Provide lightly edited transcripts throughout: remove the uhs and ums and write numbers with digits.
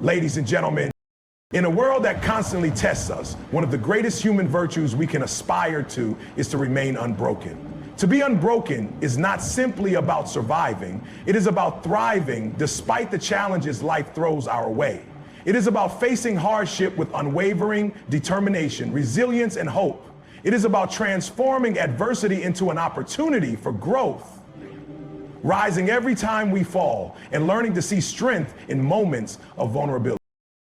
Ladies and gentlemen, in a world that constantly tests us, one of the greatest human virtues we can aspire to is to remain unbroken. To be unbroken is not simply about surviving, it is about thriving despite the challenges life throws our way. It is about facing hardship with unwavering determination, resilience, and hope. It is about transforming adversity into an opportunity for growth, rising every time we fall, and learning to see strength in moments of vulnerability.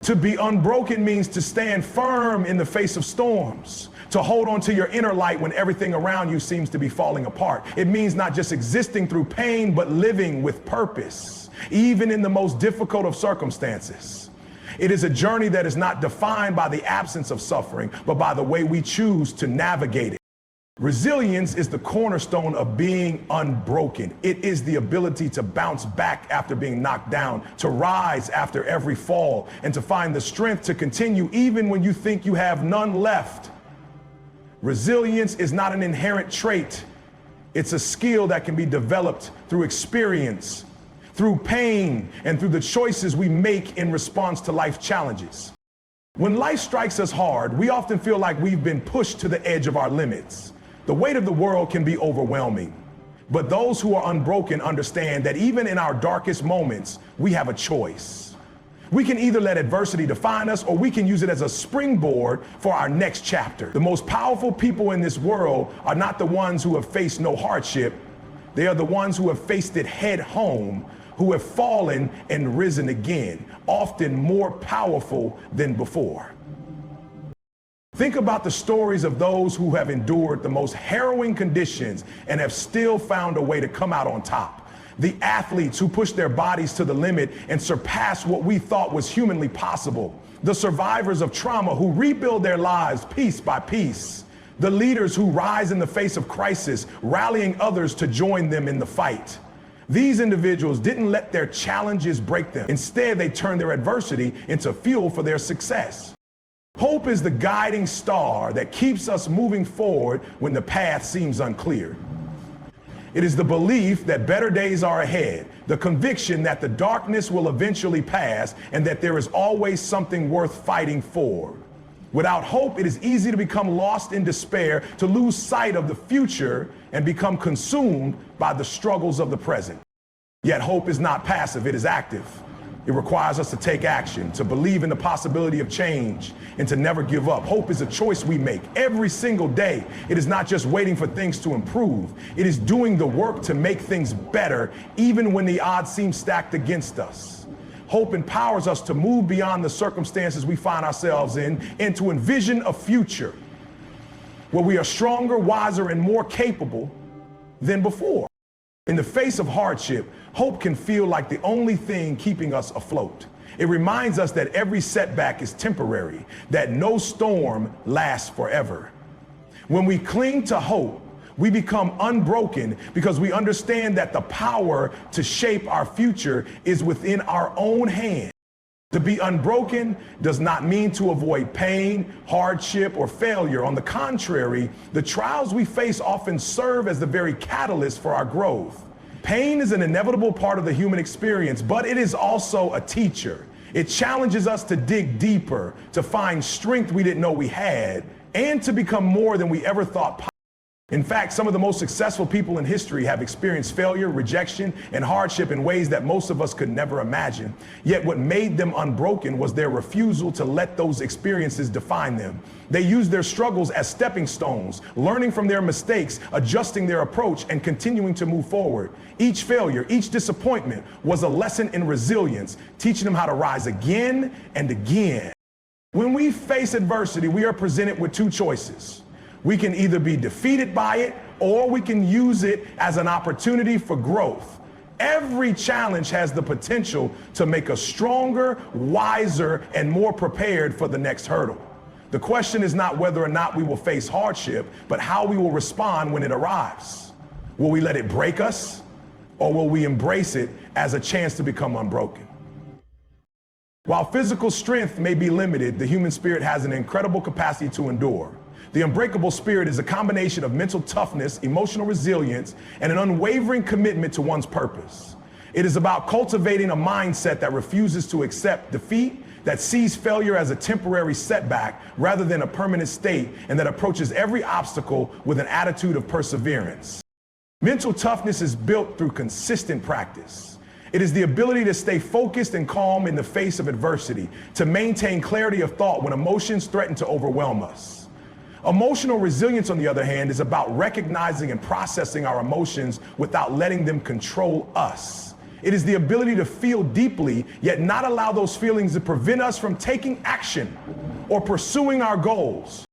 To be unbroken means to stand firm in the face of storms, to hold on to your inner light when everything around you seems to be falling apart. It means not just existing through pain, but living with purpose, even in the most difficult of circumstances. It is a journey that is not defined by the absence of suffering, but by the way we choose to navigate it. Resilience is the cornerstone of being unbroken. It is the ability to bounce back after being knocked down, to rise after every fall, and to find the strength to continue even when you think you have none left. Resilience is not an inherent trait. It's a skill that can be developed through experience, through pain, and through the choices we make in response to life challenges. When life strikes us hard, we often feel like we've been pushed to the edge of our limits. The weight of the world can be overwhelming, but those who are unbroken understand that even in our darkest moments, we have a choice. We can either let adversity define us, or we can use it as a springboard for our next chapter. The most powerful people in this world are not the ones who have faced no hardship. They are the ones who have faced it head home, who have fallen and risen again, often more powerful than before. Think about the stories of those who have endured the most harrowing conditions and have still found a way to come out on top. The athletes who push their bodies to the limit and surpass what we thought was humanly possible. The survivors of trauma who rebuild their lives piece by piece. The leaders who rise in the face of crisis, rallying others to join them in the fight. These individuals didn't let their challenges break them. Instead, they turned their adversity into fuel for their success. Hope is the guiding star that keeps us moving forward when the path seems unclear. It is the belief that better days are ahead, the conviction that the darkness will eventually pass, and that there is always something worth fighting for. Without hope, it is easy to become lost in despair, to lose sight of the future, and become consumed by the struggles of the present. Yet hope is not passive, it is active. It requires us to take action, to believe in the possibility of change, and to never give up. Hope is a choice we make every single day. It is not just waiting for things to improve. It is doing the work to make things better, even when the odds seem stacked against us. Hope empowers us to move beyond the circumstances we find ourselves in and to envision a future where we are stronger, wiser, and more capable than before. In the face of hardship, hope can feel like the only thing keeping us afloat. It reminds us that every setback is temporary, that no storm lasts forever. When we cling to hope, we become unbroken because we understand that the power to shape our future is within our own hands. To be unbroken does not mean to avoid pain, hardship, or failure. On the contrary, the trials we face often serve as the very catalyst for our growth. Pain is an inevitable part of the human experience, but it is also a teacher. It challenges us to dig deeper, to find strength we didn't know we had, and to become more than we ever thought possible. In fact, some of the most successful people in history have experienced failure, rejection, and hardship in ways that most of us could never imagine. Yet what made them unbroken was their refusal to let those experiences define them. They used their struggles as stepping stones, learning from their mistakes, adjusting their approach, and continuing to move forward. Each failure, each disappointment was a lesson in resilience, teaching them how to rise again and again. When we face adversity, we are presented with two choices. We can either be defeated by it, or we can use it as an opportunity for growth. Every challenge has the potential to make us stronger, wiser, and more prepared for the next hurdle. The question is not whether or not we will face hardship, but how we will respond when it arrives. Will we let it break us, or will we embrace it as a chance to become unbroken? While physical strength may be limited, the human spirit has an incredible capacity to endure. The unbreakable spirit is a combination of mental toughness, emotional resilience, and an unwavering commitment to one's purpose. It is about cultivating a mindset that refuses to accept defeat, that sees failure as a temporary setback rather than a permanent state, and that approaches every obstacle with an attitude of perseverance. Mental toughness is built through consistent practice. It is the ability to stay focused and calm in the face of adversity, to maintain clarity of thought when emotions threaten to overwhelm us. Emotional resilience, on the other hand, is about recognizing and processing our emotions without letting them control us. It is the ability to feel deeply, yet not allow those feelings to prevent us from taking action or pursuing our goals.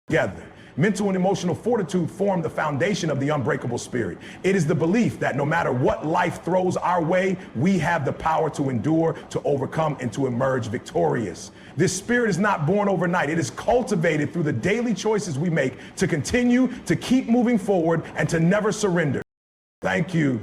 Together, mental and emotional fortitude form the foundation of the unbreakable spirit. It is the belief that no matter what life throws our way, we have the power to endure, to overcome, and to emerge victorious. This spirit is not born overnight. It is cultivated through the daily choices we make to continue to keep moving forward and to never surrender. Thank you.